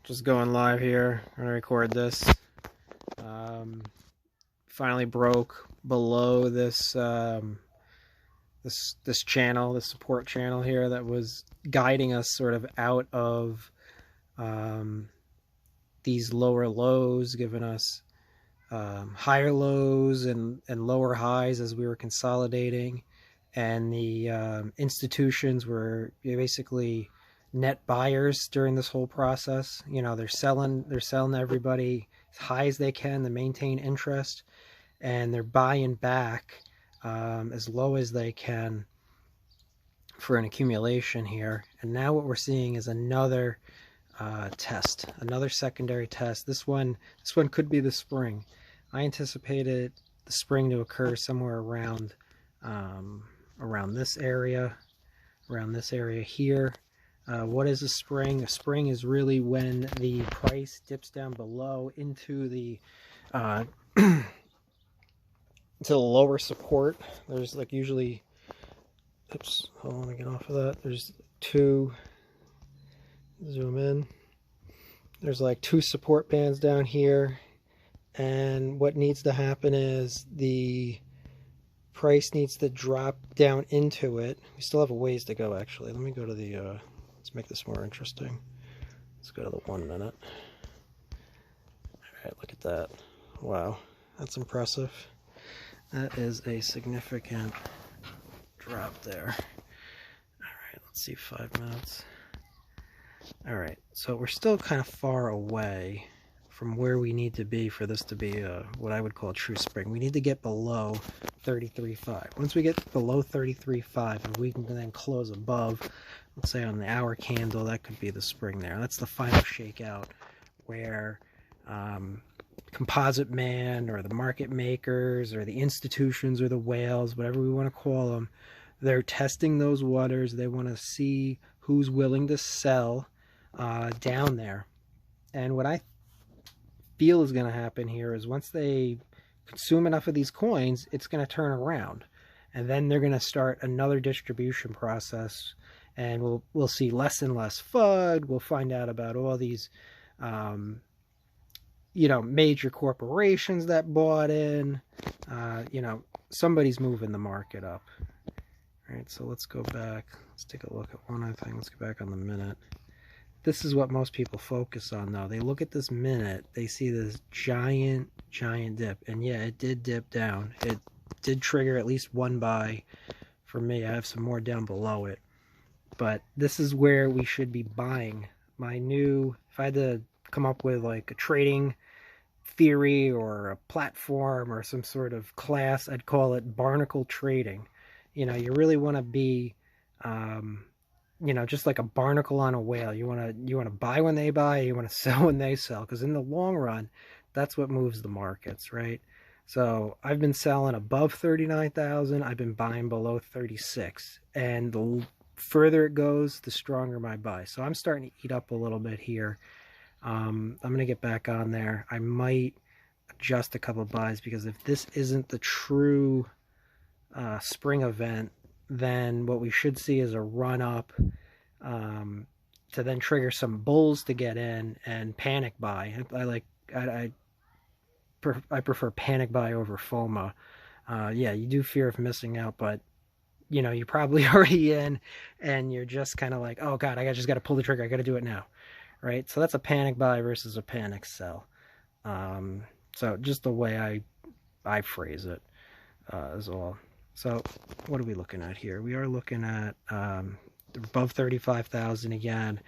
Just going live here. I'm gonna record this. Finally broke below this this channel, this support channel here that was guiding us sort of out of these lower lows, giving us higher lows and lower highs as we were consolidating, and the institutions were basically net buyers during this whole process. You know, they're selling everybody as high as they can to maintain interest, and they're buying back as low as they can for an accumulation here. And now what we're seeing is another test, another secondary test. This one could be the spring. I anticipated the spring to occur somewhere around around this area here. What is a spring? A spring is really when the price dips down below into the to the lower support. There's like usually, oops, hold on, let me get off of that. There's two, zoom in. There's like two support bands down here, and what needs to happen is the price needs to drop down into it. We still have a ways to go, actually. Let me go to the let's make this more interesting. Let's go to the 1 minute. All right, look at that. Wow, that's impressive. That is a significant drop there. All right, let's see, 5 minutes. All right, so we're still kind of far away from where we need to be for this to be what I would call a true spring. We need to get below 33.5. Once we get below 33.5, and we can then close above, let's say on the hour candle, that could be the spring there. That's the final shakeout where composite man or the market makers or the institutions or the whales, whatever we want to call them, they're testing those waters. They want to see who's willing to sell down there. And what I feel is going to happen here is once they consume enough of these coins, it's going to turn around, and then they're going to start another distribution process, and we'll see less and less FUD. We'll find out about all these you know, major corporations that bought in. You know, somebody's moving the market up. All right, so let's go back. Let's take a look at one other thing. Let's go back on the minute. This is what most people focus on, though. They look at this minute, they see this giant dip, and yeah, it did dip down. It did trigger at least one buy for me. I have some more down below it, but this is where we should be buying. My new, if I had to come up with like a trading theory or a platform or some sort of class, I'd call it barnacle trading. You know, you really want to be you know, just like a barnacle on a whale. You want to buy when they buy, you want to sell when they sell, because in the long run, that's what moves the markets, right? So I've been selling above 39,000. I've been buying below 36, and the further it goes, the stronger my buy. So I'm starting to eat up a little bit here. I'm gonna get back on there. I might adjust a couple buys, because if this isn't the true spring event, then what we should see is a run up to then trigger some bulls to get in and panic buy. I prefer panic buy over FOMO. Yeah, you do fear of missing out, but you know, you're probably already in, and you're just kind of like, oh god, I just got to pull the trigger. I got to do it now, right? So that's a panic buy versus a panic sell. So just the way I phrase it is all. So what are we looking at here? We are looking at above 35,000 again.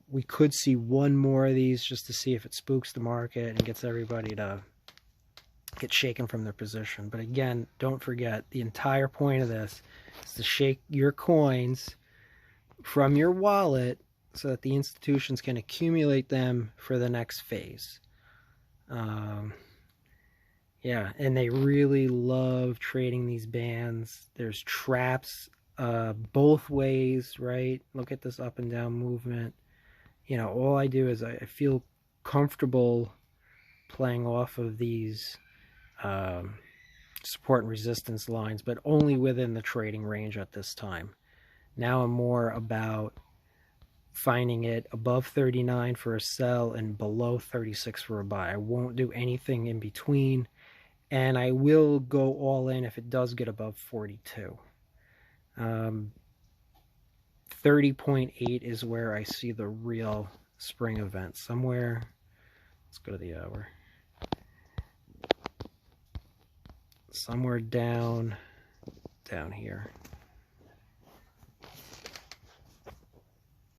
We could see one more of these just to see if it spooks the market and gets everybody to get shaken from their position. But again, don't forget, the entire point of this is to shake your coins from your wallet so that the institutions can accumulate them for the next phase. Yeah, and they really love trading these bands. There's traps both ways, right? Look at this up and down movement. You know, all I do is I feel comfortable playing off of these support and resistance lines, but only within the trading range at this time. Now I'm more about finding it above 39 for a sell and below 36 for a buy. I won't do anything in between, and I will go all in if it does get above 42. 30.8 is where I see the real spring event. Somewhere, let's go to the hour. Somewhere down here.